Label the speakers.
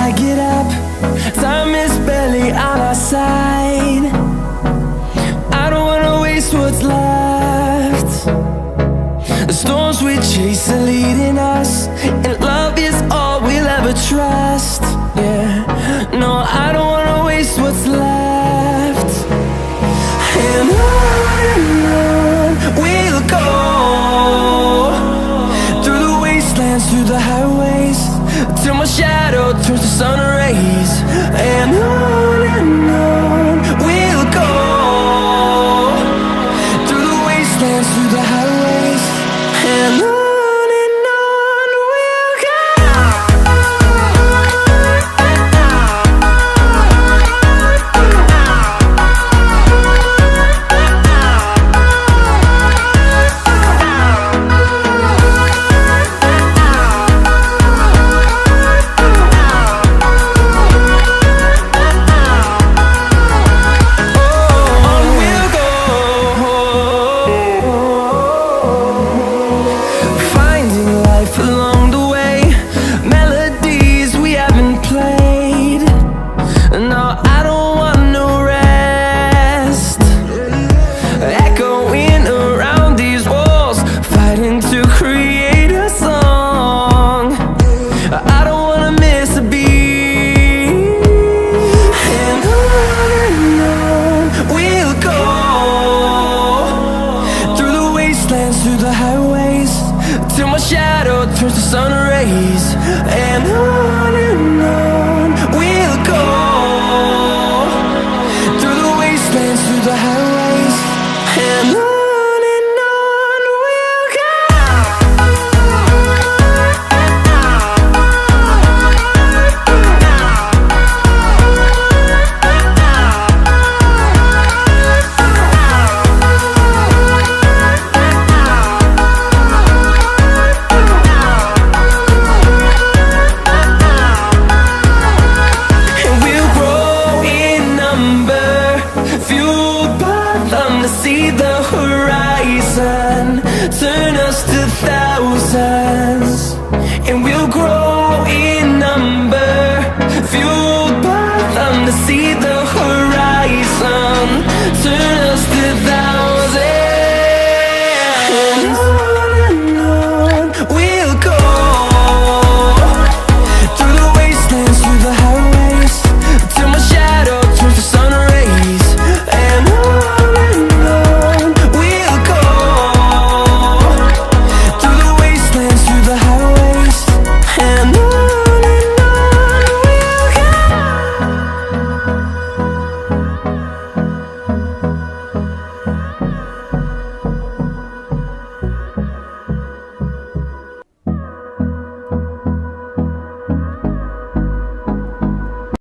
Speaker 1: I get up, time is barely on our side. I don't wanna waste what's left. The storms we chase are leading us, and love is all we'll ever trust. Yeah, no, I don't wanna waste what's left. And on we'll go, through the wastelands, through the highways, till my shadow turns to sun rays. And on we'll go, through the wastelands, through the highways, and on we'll go. Along the way, melodies we haven't played. No, I don't want no rest. Echoing around these walls, fighting to create a song. I don't wanna miss a beat. And on we'll go, through the wastelands, through the highways, till my shadow turns to sun rays. And on we'll go, through the wastelands, through the highways, and on we'll go. Fueled by them to see the horizon, turn us to thousands.